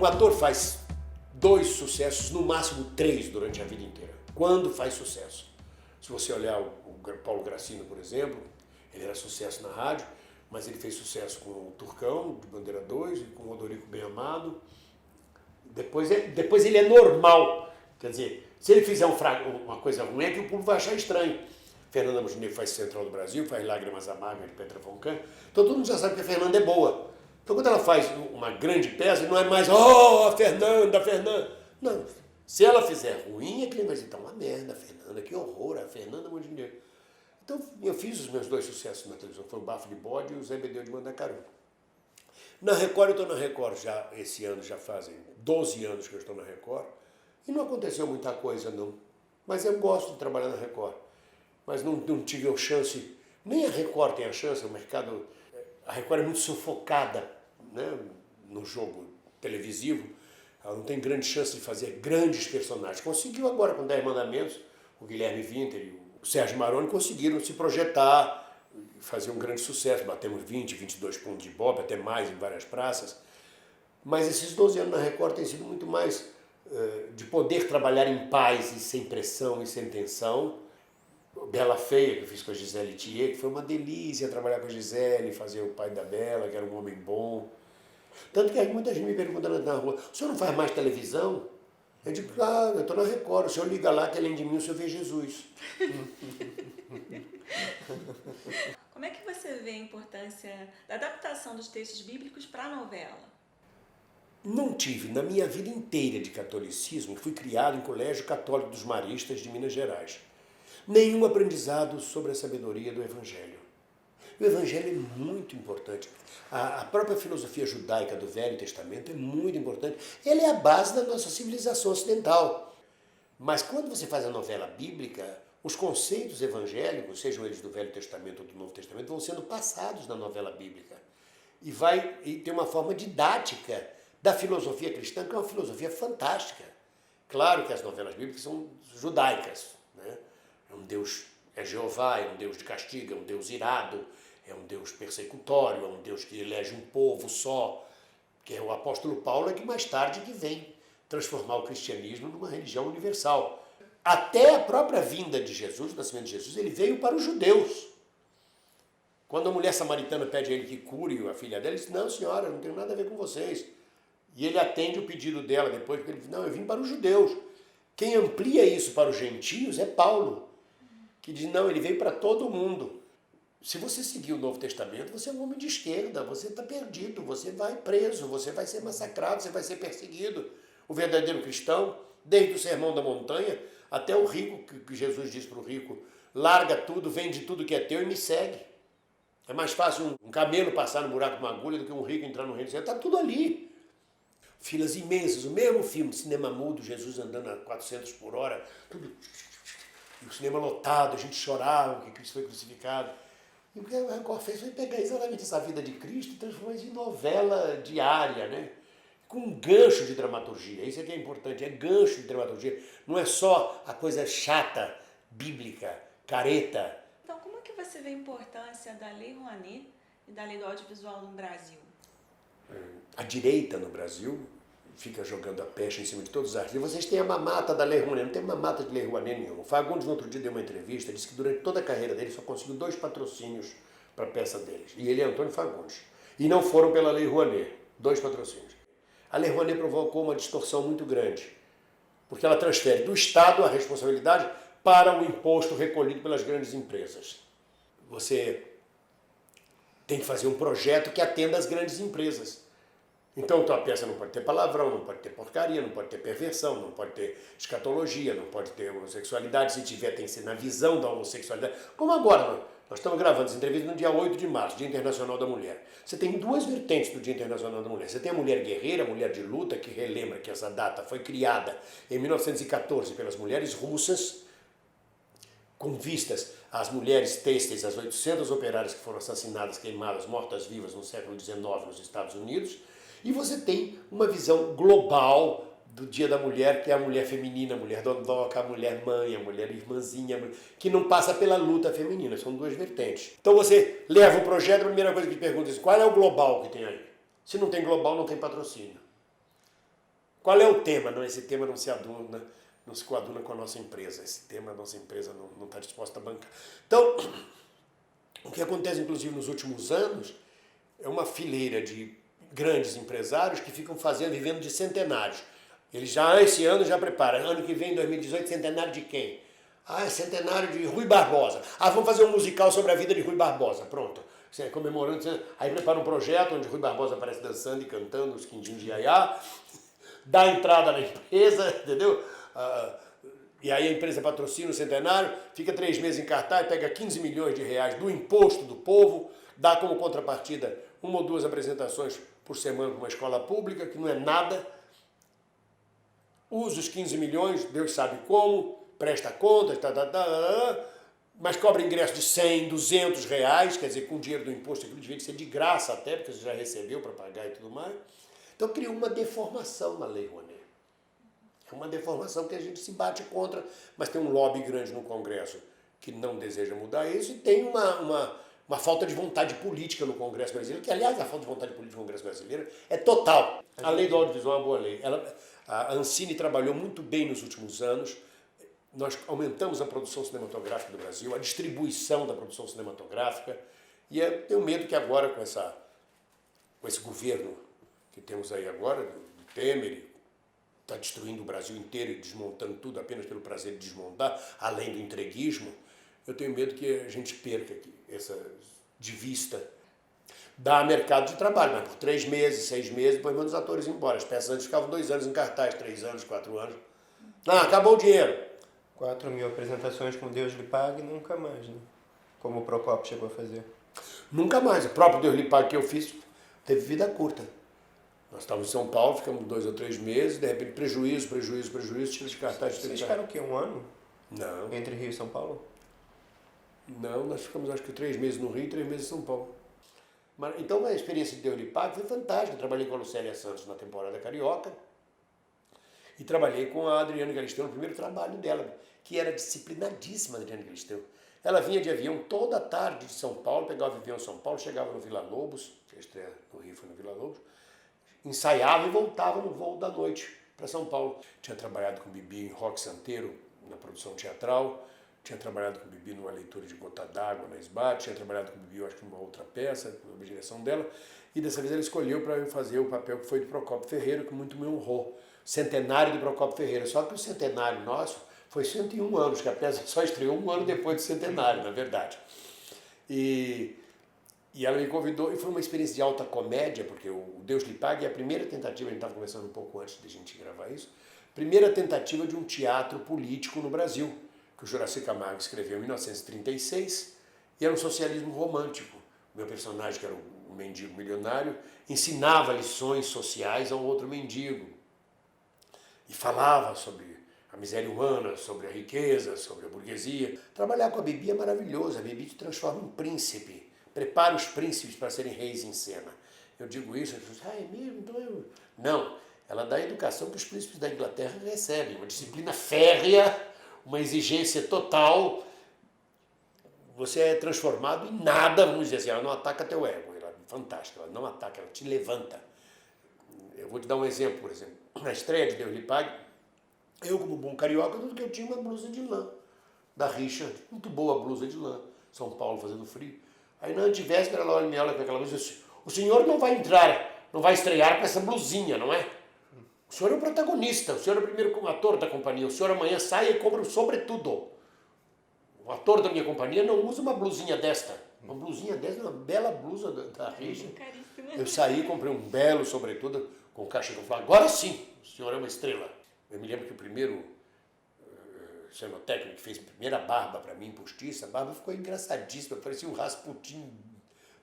Um ator faz 2 sucessos, no máximo 3 durante a vida inteira. Quando faz sucesso. Se você olhar o Paulo Gracindo, por exemplo, ele era sucesso na rádio, mas ele fez sucesso com o Turcão, de Bandeira 2, e com o Odorico Bem Amado. Depois ele é normal. Quer dizer, se ele fizer uma coisa ruim, é que o público vai achar estranho. Fernanda Montenegro faz Central do Brasil, faz Lágrimas Amargas de Petra von Kant. Então todo mundo já sabe que a Fernanda é boa. Então quando ela faz uma grande peça, não é mais, oh, a Fernanda. Não, se ela fizer ruim, é que ele vai dizer, então, uma merda, a Fernanda, que horror, a Fernanda Montenegro. Então eu fiz os meus 2 sucessos na televisão, foi o Bafo de Bode e o Zé Bedeu de Mandacaru. Na Record, eu estou na Record já, esse ano já fazem 12 anos que eu estou na Record, e não aconteceu muita coisa não, mas eu gosto de trabalhar na Record, mas não tive a chance, nem a Record tem a chance, o mercado, a Record é muito sufocada, né, no jogo televisivo, ela não tem grande chance de fazer grandes personagens. Conseguiu agora com 10 Mandamentos, o Guilherme Winter e o Sérgio Maroni conseguiram se projetar, fazer um grande sucesso, batemos 20, 22 pontos de Ibope, até mais em várias praças. Mas esses 12 anos na Record têm sido muito mais de poder trabalhar em paz e sem pressão e sem tensão. Bela Feia, que eu fiz com a Gisele Thier, que foi uma delícia trabalhar com a Gisele, fazer o pai da Bela, que era um homem bom. Tanto que muita gente me pergunta na rua, o senhor não faz mais televisão? Eu digo, claro, eu estou na Record, o senhor liga lá que além de mim o senhor vê Jesus. Como é que você vê a importância da adaptação dos textos bíblicos para a novela? Não tive, na minha vida inteira de catolicismo, fui criado em Colégio Católico dos Maristas de Minas Gerais, nenhum aprendizado sobre a sabedoria do Evangelho. O Evangelho é muito importante. A própria filosofia judaica do Velho Testamento é muito importante. Ele é a base da nossa civilização ocidental. Mas quando você faz a novela bíblica, os conceitos evangélicos, sejam eles do Velho Testamento ou do Novo Testamento, vão sendo passados na novela bíblica. E tem uma forma didática da filosofia cristã, que é uma filosofia fantástica. Claro que as novelas bíblicas são judaicas, né? É Jeová, é um Deus de castigo, é um Deus irado, é um Deus persecutório, é um Deus que elege um povo só, que é o apóstolo Paulo, que mais tarde que vem transformar o cristianismo numa religião universal. Até a própria vinda de Jesus, o nascimento de Jesus, ele veio para os judeus. Quando a mulher samaritana pede a ele que cure a filha dela, ele diz, não senhora, não tenho nada a ver com vocês. E ele atende o pedido dela depois, porque ele diz, não, eu vim para os judeus. Quem amplia isso para os gentios é Paulo, que diz, não, ele veio para todo mundo. Se você seguir o Novo Testamento, você é um homem de esquerda, você está perdido, você vai preso, você vai ser massacrado, você vai ser perseguido. O verdadeiro cristão, desde o Sermão da Montanha, até o rico, que Jesus diz para o rico, larga tudo, vende tudo que é teu e me segue. É mais fácil um camelo passar no buraco de uma agulha do que um rico entrar no reino do céu. Está tudo ali. Filas imensas, o mesmo filme, cinema mudo, Jesus andando a 400 por hora, tudo. E o cinema lotado, a gente chorava que Cristo foi crucificado. E o que a Record fez foi pegar exatamente essa vida de Cristo e transformar isso em novela diária, né? Com um gancho de dramaturgia. Isso é que é importante, é gancho de dramaturgia. Não é só a coisa chata, bíblica, careta. Então, como é que você vê a importância da Lei Rouanet e da Lei do Audiovisual no Brasil? A direita no Brasil fica jogando a pecha em cima de todos os artistas. Vocês têm a mamata da Lei Rouanet, não tem mamata de Lei Rouanet nenhuma. O Fagundes, no outro dia, deu uma entrevista, disse que durante toda a carreira dele só conseguiu 2 patrocínios para a peça deles. E ele é Antônio Fagundes. E não foram pela Lei Rouanet, 2 patrocínios. A Lei Rouanet provocou uma distorção muito grande, porque ela transfere do Estado a responsabilidade para o imposto recolhido pelas grandes empresas. Você tem que fazer um projeto que atenda às grandes empresas. Então, a peça não pode ter palavrão, não pode ter porcaria, não pode ter perversão, não pode ter escatologia, não pode ter homossexualidade. Se tiver, tem que ser na visão da homossexualidade. Como agora, nós estamos gravando essa entrevista no dia 8 de março, Dia Internacional da Mulher. Você tem 2 vertentes do Dia Internacional da Mulher. Você tem a mulher guerreira, a mulher de luta, que relembra que essa data foi criada em 1914 pelas mulheres russas, com vistas às mulheres têxteis, às 800 operárias que foram assassinadas, queimadas, mortas-vivas no século XIX nos Estados Unidos. E você tem uma visão global do Dia da Mulher, que é a mulher feminina, a mulher dondoca, a mulher mãe, a mulher irmãzinha, que não passa pela luta feminina, são 2 vertentes. Então você leva o projeto, a primeira coisa que pergunta é qual é o global que tem aí? Se não tem global, não tem patrocínio. Qual é o tema? Não, esse tema não se coaduna com a nossa empresa. Esse tema a nossa empresa não está disposta a bancar. Então, o que acontece, inclusive, nos últimos anos, é uma fileira de grandes empresários que ficam vivendo de centenários. Eles já, esse ano, já preparam. Ano que vem, 2018, centenário de quem? Ah, é centenário de Rui Barbosa. Ah, vamos fazer um musical sobre a vida de Rui Barbosa. Pronto. Comemorando. Aí prepara um projeto onde Rui Barbosa aparece dançando e cantando os quindins de Iaiá, dá entrada na empresa, entendeu? E aí a empresa patrocina o centenário, fica 3 meses em cartaz, pega 15 milhões de reais do imposto do povo, dá como contrapartida 1 ou 2 apresentações por semana para uma escola pública, que não é nada, usa os 15 milhões, Deus sabe como, presta contas, mas cobra ingresso de 100, 200 reais, quer dizer, com o dinheiro do imposto aquilo devia ser de graça até, porque você já recebeu para pagar e tudo mais. Então criou uma deformação na Lei Rouanet. É uma deformação que a gente se bate contra, mas tem um lobby grande no Congresso que não deseja mudar isso e tem uma falta de vontade política no Congresso brasileiro, que, aliás, a falta de vontade política no Congresso brasileiro é total. A lei do audiovisual é uma boa lei. A Ancine trabalhou muito bem nos últimos anos. Nós aumentamos a produção cinematográfica do Brasil, a distribuição da produção cinematográfica, e eu tenho medo que agora, com esse governo que temos aí agora, do Temer, está destruindo o Brasil inteiro e desmontando tudo apenas pelo prazer de desmontar, além do entreguismo, eu tenho medo que a gente perca essa de vista. Dá mercado de trabalho, mas por 3 meses, 6 meses, depois manda os atores embora. As peças antes ficavam 2 anos em cartaz, 3 anos, 4 anos. Ah, acabou o dinheiro. 4.000 apresentações com Deus lhe pague, nunca mais, né? Como o Procopio chegou a fazer. Nunca mais. O próprio Deus lhe pague que eu fiz teve vida curta. Nós estávamos em São Paulo, ficamos 2 ou 3 meses, de repente prejuízo, tira de cartaz. Vocês ficaram o quê? 1 ano? Não. Entre Rio e São Paulo? Não, nós ficamos acho que 3 meses no Rio e 3 meses em São Paulo. Então a experiência de Deus lhe pague foi fantástica. Eu trabalhei com a Lucélia Santos na temporada carioca e trabalhei com a Adriana Galisteu no primeiro trabalho dela, que era disciplinadíssima, a Adriana Galisteu. Ela vinha de avião toda a tarde de São Paulo, pegava o avião em São Paulo, chegava no Vila Lobos, que a estreia no Rio foi no Vila Lobos, ensaiava e voltava no voo da noite para São Paulo. Tinha trabalhado com Bibi em Roque Santeiro, na produção teatral, tinha trabalhado com Bibi numa leitura de Gota d'Água na SBAT, tinha trabalhado com Bibi, eu acho que numa outra peça, na direção dela, e dessa vez ela escolheu para eu fazer o papel que foi de Procopio Ferreira, que muito me honrou. Centenário de Procopio Ferreira. Só que o centenário nosso foi 101 anos, que a peça só estreou 1 ano depois do centenário, na verdade. E ela me convidou, e foi uma experiência de alta comédia, porque o Deus lhe pague é a primeira tentativa, a gente estava conversando um pouco antes de a gente gravar isso, primeira tentativa de um teatro político no Brasil, que o Juraci Camargo escreveu em 1936, e era um socialismo romântico. O meu personagem, que era um mendigo milionário, ensinava lições sociais a um outro mendigo, e falava sobre a miséria humana, sobre a riqueza, sobre a burguesia. Trabalhar com a Bibi é maravilhoso, a Bibi te transforma em príncipe, prepara os príncipes para serem reis em cena. Eu digo isso, as pessoas dizem, é mesmo? Então eu... Não, ela dá a educação que os príncipes da Inglaterra recebem, uma disciplina férrea, uma exigência total. Você é transformado em nada, vamos dizer assim, ela não ataca teu ego, ela é fantástica, ela não ataca, ela te levanta. Eu vou te dar um exemplo, por exemplo. Na estreia de Deus lhe pague, eu, como bom carioca, tudo que eu tinha uma blusa de lã, da Richa, muito boa blusa de lã, São Paulo fazendo frio. Aí na antivéspera ela me olha com aquela blusa e diz, o senhor não vai entrar, não vai estrear com essa blusinha, não é? O senhor é o protagonista, o senhor é o primeiro ator da companhia, o senhor amanhã sai e compra um sobretudo. O ator da minha companhia não usa uma blusinha desta. Uma blusinha desta, uma bela blusa da Richa. Eu saí, comprei um belo sobretudo com caixa de falei, agora sim, o senhor é uma estrela. Eu me lembro que o primeiro cenotécnico que fez a primeira barba para mim, postiça, a barba ficou engraçadíssima, parecia um Rasputin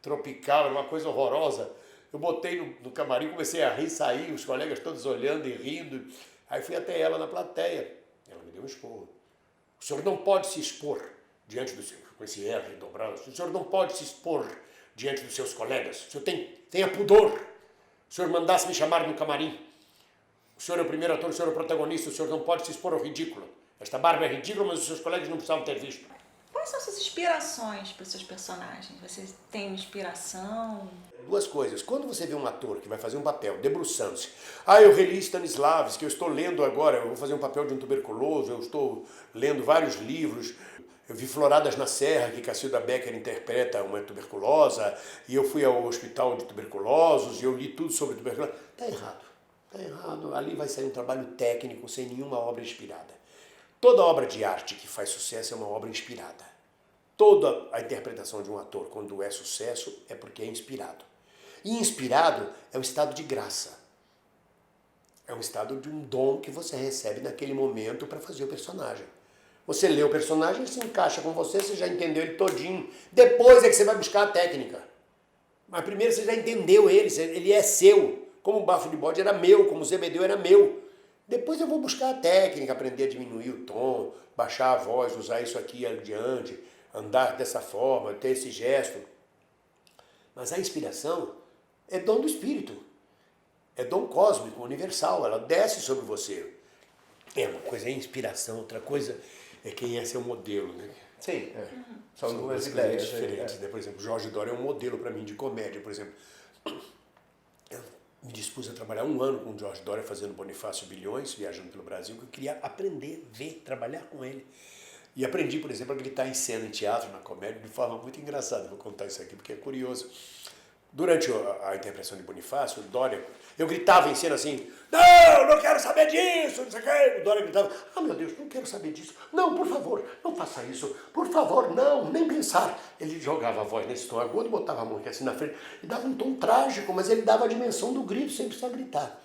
tropical, era uma coisa horrorosa. Eu botei no camarim, comecei a rir, saí, os colegas todos olhando e rindo. Aí fui até ela na plateia. Ela me deu um esporro. O senhor não pode se expor diante do seu, com esse R dobrado, o senhor não pode se expor diante dos seus colegas. O senhor tenha pudor. O senhor mandasse me chamar no camarim. O senhor é o primeiro ator, o senhor é o protagonista, o senhor não pode se expor ao ridículo. Esta barba é ridícula, mas os seus colegas não precisavam ter visto. Qual Quais são suas inspirações para os seus personagens? Você tem uma inspiração? Duas coisas. Quando você vê um ator que vai fazer um papel debruçando-se, eu reli Stanislavski, eu estou lendo agora, eu vou fazer um papel de um tuberculoso, eu estou lendo vários livros, eu vi Floradas na Serra, que Cacilda Becker interpreta uma tuberculosa, e eu fui ao hospital de tuberculosos, e eu li tudo sobre tuberculose. Está errado, está errado. Ali vai sair um trabalho técnico, sem nenhuma obra inspirada. Toda obra de arte que faz sucesso é uma obra inspirada. Toda a interpretação de um ator, quando é sucesso, é porque é inspirado. E inspirado é um estado de graça. É um estado de um dom que você recebe naquele momento para fazer o personagem. Você lê o personagem, ele se encaixa com você, você já entendeu ele todinho. Depois é que você vai buscar a técnica. Mas primeiro você já entendeu ele é seu. Como o Bafo de Bode era meu, como o Zebedeu era meu. Depois eu vou buscar a técnica, aprender a diminuir o tom, baixar a voz, usar isso aqui adiante, andar dessa forma, ter esse gesto. Mas a inspiração é dom do espírito. É dom cósmico, universal. Ela desce sobre você. Uma coisa é inspiração, outra coisa é quem é seu modelo, né? Sim, são duas coisas ideias diferentes. Né? Por exemplo, Jorge Dória é um modelo para mim de comédia. Por exemplo, eu me dispus a trabalhar 1 ano com o Jorge Dória fazendo Bonifácio Bilhões, viajando pelo Brasil, que eu queria aprender, ver, trabalhar com ele. E aprendi, por exemplo, a gritar em cena, em teatro, na comédia, de forma muito engraçada. Vou contar isso aqui porque é curioso. Durante a interpretação de Bonifácio, o Dória, eu gritava em cena assim, não quero saber disso, não sei o quê. O Dória gritava, meu Deus, não quero saber disso. Não, por favor, não faça isso. Por favor, não, nem pensar. Ele jogava a voz nesse tom agudo, botava a mão aqui assim na frente e dava um tom trágico, mas ele dava a dimensão do grito sem precisar gritar.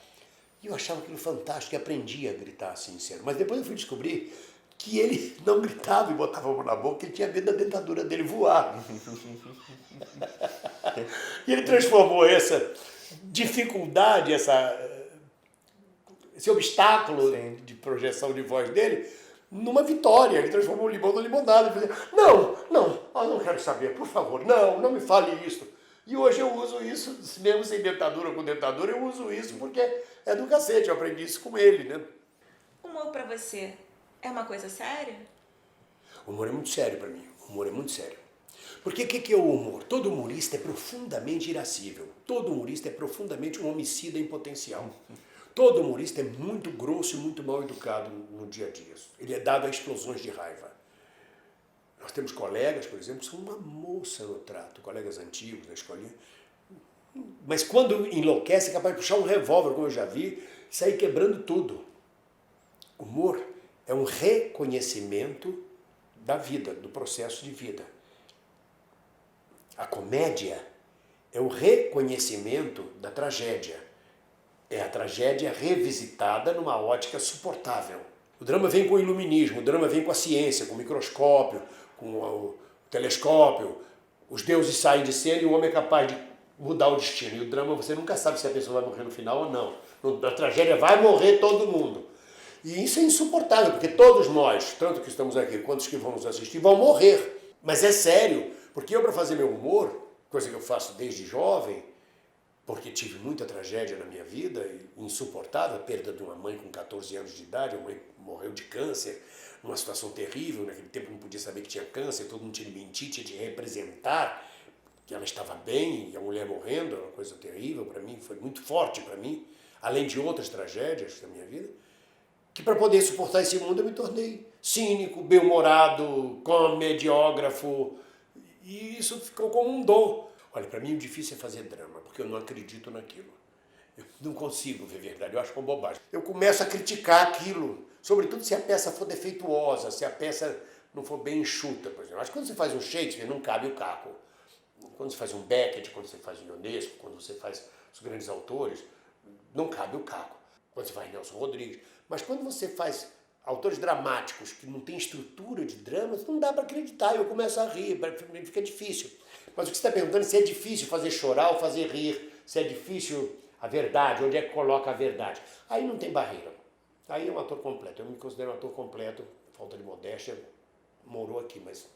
E eu achava aquilo fantástico e aprendia a gritar assim em cena. Mas depois eu fui descobrir que ele não gritava e botava a mão na boca, ele tinha medo da dentadura dele voar. E ele transformou essa dificuldade, esse obstáculo de projeção de voz dele, numa vitória. Ele transformou o limão na limonada. Ele dizia, não quero saber, por favor, não me fale isso. E hoje eu uso isso, mesmo sem dentadura ou com dentadura, eu uso isso porque é do cacete, eu aprendi isso com ele, né? Humor pra você é uma coisa séria? O humor é muito sério para mim, o humor é muito sério. Porque o que é o humor? Todo humorista é profundamente irascível. Todo humorista é profundamente um homicida em potencial. Todo humorista é muito grosso e muito mal educado no dia a dia. Ele é dado a explosões de raiva. Nós temos colegas, por exemplo, que são uma moça no trato, colegas antigos da escolinha. Mas quando enlouquece, é capaz de puxar um revólver, como eu já vi, e sair quebrando tudo. Humor é um reconhecimento da vida, do processo de vida. A comédia é o reconhecimento da tragédia. É a tragédia revisitada numa ótica suportável. O drama vem com o iluminismo, o drama vem com a ciência, com o microscópio, com o telescópio. Os deuses saem de cena e o homem é capaz de mudar o destino. E o drama você nunca sabe se a pessoa vai morrer no final ou não. Na tragédia vai morrer todo mundo. E isso é insuportável, porque todos nós, tanto que estamos aqui quanto os que vão nos assistir, vão morrer. Mas é sério, porque eu, para fazer meu humor, coisa que eu faço desde jovem, porque tive muita tragédia na minha vida, insuportável, a perda de uma mãe com 14 anos de idade, a mãe morreu de câncer, numa situação terrível, naquele tempo não podia saber que tinha câncer, todo mundo tinha de mentir, tinha de representar que ela estava bem e a mulher morrendo, era uma coisa terrível para mim, foi muito forte para mim, além de outras tragédias da minha vida, que para poder suportar esse mundo eu me tornei cínico, bem-humorado, comediógrafo, e isso ficou como um dom. Olha, para mim o difícil é fazer drama, porque eu não acredito naquilo. Eu não consigo ver verdade, eu acho uma bobagem. Eu começo a criticar aquilo, sobretudo se a peça for defeituosa, se a peça não for bem enxuta, por exemplo. Acho que quando você faz um Shakespeare, não cabe o caco. Quando você faz um Beckett, quando você faz um Ionesco, quando você faz os grandes autores, não cabe o caco. Quando você faz Nelson Rodrigues. Mas quando você faz autores dramáticos que não têm estrutura de dramas, não dá para acreditar. Eu começo a rir, fica difícil. Mas o que você está perguntando é se é difícil fazer chorar ou fazer rir, se é difícil a verdade, onde é que coloca a verdade. Aí não tem barreira. Aí é um ator completo. Eu me considero um ator completo, falta de modéstia, morou aqui, mas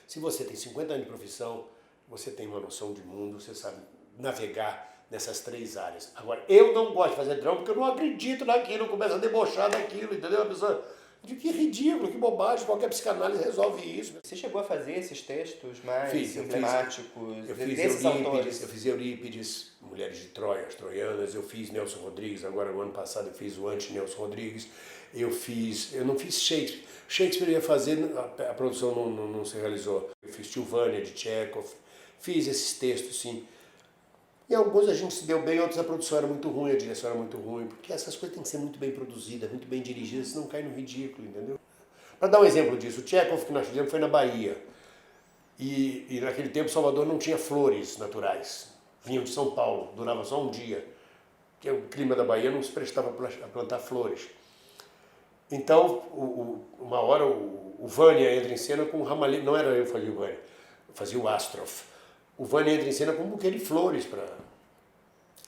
se você tem 50 anos de profissão, você tem uma noção de mundo, você sabe navegar nessas 3 áreas. Agora, eu não gosto de fazer drama porque eu não acredito naquilo, eu começo a debochar daquilo, entendeu? A pessoa, De que ridículo, que bobagem, qualquer psicanálise resolve isso. Você chegou a fazer esses textos mais Fiz, emblemáticos eu fiz desses autores? Eu fiz Eurípides, Mulheres de Troia, as Troianas, eu fiz Nelson Rodrigues, agora no ano passado eu fiz o anti-Nelson Rodrigues, eu não fiz Shakespeare. Shakespeare eu ia fazer, a produção não se realizou. Eu fiz Tilvânia, de Tchekhov, fiz esses textos, sim. E alguns a gente se deu bem, outros a produção era muito ruim, a direção era muito ruim, porque essas coisas têm que ser muito bem produzidas, muito bem dirigidas, senão cai no ridículo, entendeu? Para dar um exemplo disso, o Tchekhov que nós fizemos foi na Bahia. E naquele tempo Salvador não tinha flores naturais. Vinham de São Paulo, durava só um dia. Porque o clima da Bahia não se prestava a plantar flores. Então, uma hora o Vânia entra em cena com um ramalhete, não era eu que fazia o Vânia, eu fazia o Astrof. O Vânia entra em cena com um buquê de flores para...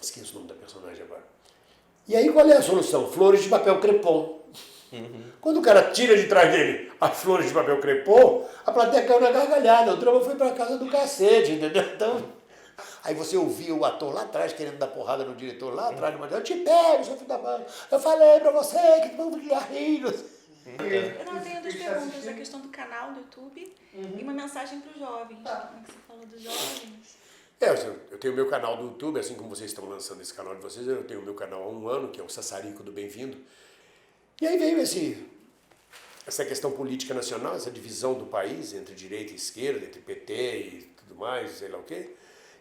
Esqueço o nome da personagem agora. E aí qual é a solução? Flores de papel crepom. Quando o cara tira de trás dele as flores de papel crepom, a plateia caiu na gargalhada, o drama foi pra casa do cacete, entendeu? Então, aí você ouvia o ator lá atrás querendo dar porrada no diretor lá atrás, eu te pego, seu filho da mãe, eu falei pra você que tu não ficar rindo. Eu tenho duas perguntas, a questão do canal do YouTube e uma mensagem para os jovens. Como é que você falou dos jovens? Eu tenho o meu canal do YouTube, assim como vocês estão lançando esse canal de vocês, eu tenho o meu canal há um ano, que é o Sassarico do Bem-vindo. E aí veio essa questão política nacional, essa divisão do país entre direita e esquerda, entre PT e tudo mais, sei lá o quê.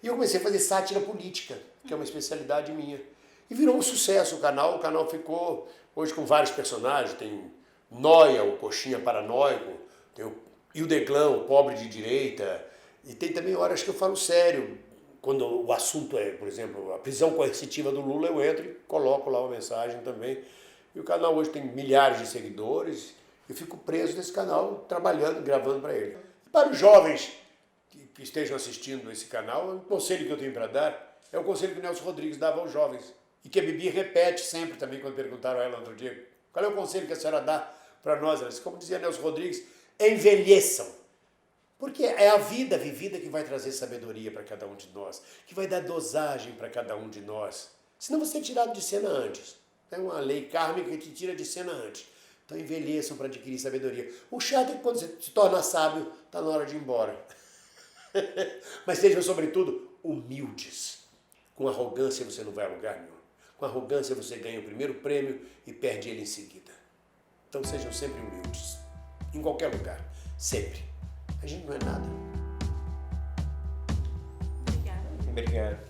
E eu comecei a fazer sátira política, que é uma especialidade minha. E virou um sucesso o canal ficou hoje com vários personagens, tem Noia, o coxinha paranoico, tem o Ildeclã, o pobre de direita, e tem também horas que eu falo sério. Quando o assunto é, por exemplo, a prisão coercitiva do Lula, eu entro e coloco lá uma mensagem também. E o canal hoje tem milhares de seguidores, eu fico preso nesse canal, trabalhando, gravando para ele. Para os jovens que estejam assistindo esse canal, o conselho que eu tenho para dar é o conselho que o Nelson Rodrigues dava aos jovens, e que a Bibi repete sempre também quando perguntaram a ela outro dia, qual é o conselho que a senhora dá para nós? Ela disse, como dizia Nelson Rodrigues, envelheçam. Porque é a vida vivida que vai trazer sabedoria para cada um de nós, que vai dar dosagem para cada um de nós. Senão você é tirado de cena antes. Tem uma lei kármica que te tira de cena antes. Então envelheçam para adquirir sabedoria. O chato é que quando você se torna sábio, está na hora de ir embora. Mas sejam, sobretudo, humildes. Com arrogância você não vai a lugar nenhum. Com arrogância você ganha o primeiro prêmio e perde ele em seguida. Então sejam sempre humildes. Em qualquer lugar. Sempre. A gente não é nada. Obrigada. Obrigado.